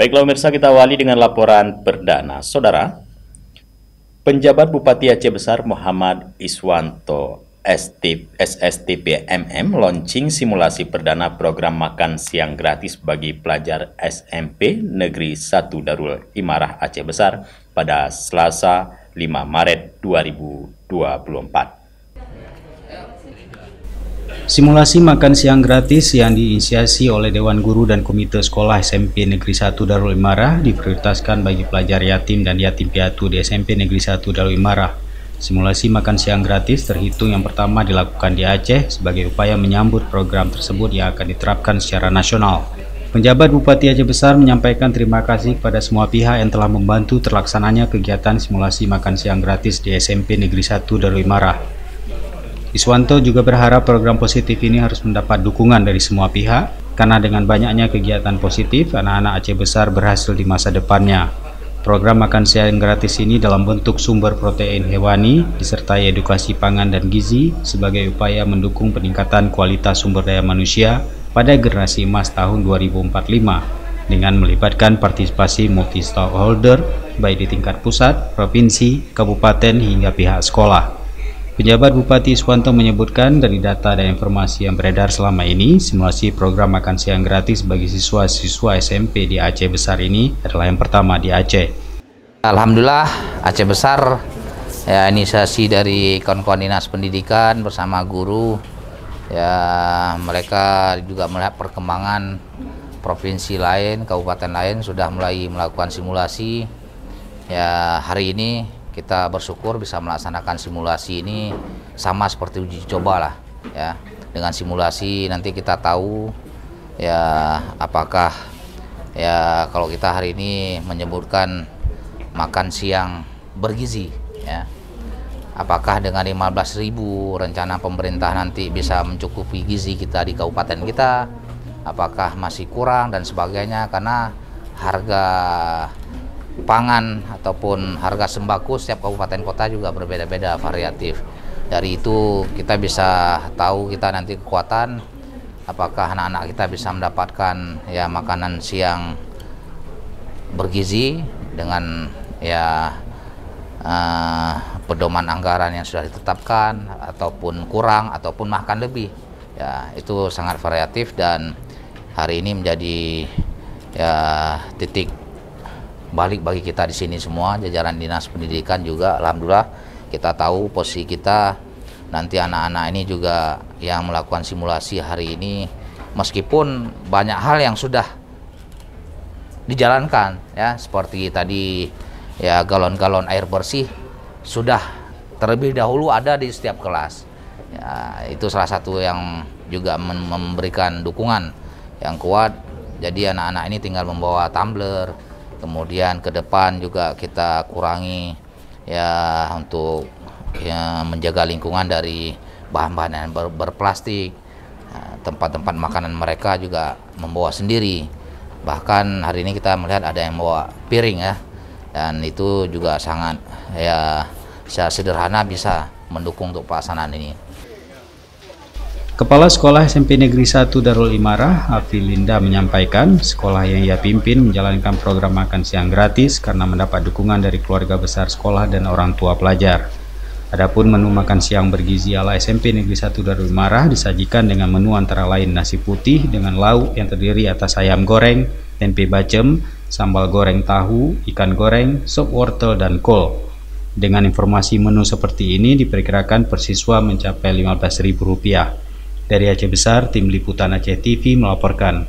Baiklah pemirsa, kita awali dengan laporan perdana. Saudara, penjabat Bupati Aceh Besar Muhammad Iswanto SSTP MM launching simulasi perdana program makan siang gratis bagi pelajar SMP Negeri 1 Darul Imarah Aceh Besar pada Selasa 5 Maret 2024. Simulasi makan siang gratis yang diinisiasi oleh Dewan Guru dan Komite Sekolah SMP Negeri 1 Darul Imarah diprioritaskan bagi pelajar yatim dan yatim piatu di SMP Negeri 1 Darul Imarah. Simulasi makan siang gratis terhitung yang pertama dilakukan di Aceh sebagai upaya menyambut program tersebut yang akan diterapkan secara nasional. Penjabat Bupati Aceh Besar menyampaikan terima kasih kepada semua pihak yang telah membantu terlaksananya kegiatan simulasi makan siang gratis di SMP Negeri 1 Darul Imarah. Iswanto juga berharap program positif ini harus mendapat dukungan dari semua pihak, karena dengan banyaknya kegiatan positif, anak-anak Aceh Besar berhasil di masa depannya. Program makan siang gratis ini dalam bentuk sumber protein hewani, disertai edukasi pangan dan gizi, sebagai upaya mendukung peningkatan kualitas sumber daya manusia pada generasi emas tahun 2045, dengan melibatkan partisipasi multi-stakeholder, baik di tingkat pusat, provinsi, kabupaten, hingga pihak sekolah. Penjabat Bupati Iswanto menyebutkan dari data dan informasi yang beredar selama ini, simulasi program makan siang gratis bagi siswa-siswa SMP di Aceh Besar ini adalah yang pertama di Aceh. Alhamdulillah Aceh Besar, ya, inisiasi dari kawan-kawan dinas pendidikan bersama guru, ya, mereka juga melihat perkembangan provinsi lain, kabupaten lain sudah mulai melakukan simulasi. Ya, hari ini kita bersyukur bisa melaksanakan simulasi ini sama seperti uji coba lah, ya. Dengan simulasi nanti kita tahu ya apakah ya kalau kita hari ini menyebutkan makan siang bergizi, ya, apakah dengan 15.000 rencana pemerintah nanti bisa mencukupi gizi kita di kabupaten kita, apakah masih kurang dan sebagainya, karena harga pangan ataupun harga sembako setiap kabupaten kota juga berbeda-beda, variatif. Dari itu kita bisa tahu kita nanti kekuatan apakah anak-anak kita bisa mendapatkan ya makanan siang bergizi dengan ya pedoman anggaran yang sudah ditetapkan, ataupun kurang, ataupun makan lebih. Ya, itu sangat variatif dan hari ini menjadi ya titik balik bagi kita di sini semua, jajaran dinas pendidikan juga. Alhamdulillah kita tahu posisi kita, nanti anak-anak ini juga yang melakukan simulasi hari ini, meskipun banyak hal yang sudah dijalankan, ya, seperti tadi ya galon-galon air bersih sudah terlebih dahulu ada di setiap kelas, ya, itu salah satu yang juga memberikan dukungan yang kuat. Jadi anak-anak ini tinggal membawa tumbler. Kemudian ke depan juga kita kurangi ya untuk ya menjaga lingkungan dari bahan-bahan yang berplastik. Tempat-tempat makanan mereka juga membawa sendiri. Bahkan hari ini kita melihat ada yang bawa piring, ya, dan itu juga sangat ya secara sederhana bisa mendukung untuk pelaksanaan ini. Kepala Sekolah SMP Negeri 1 Darul Imarah, Afi Linda, menyampaikan sekolah yang ia pimpin menjalankan program makan siang gratis karena mendapat dukungan dari keluarga besar sekolah dan orang tua pelajar. Adapun menu makan siang bergizi ala SMP Negeri 1 Darul Imarah disajikan dengan menu antara lain nasi putih dengan lauk yang terdiri atas ayam goreng, tempe bacem, sambal goreng tahu, ikan goreng, sop wortel, dan kol. Dengan informasi menu seperti ini diperkirakan per siswa mencapai Rp15.000. Dari Aceh Besar, Tim Liputan Aceh TV melaporkan.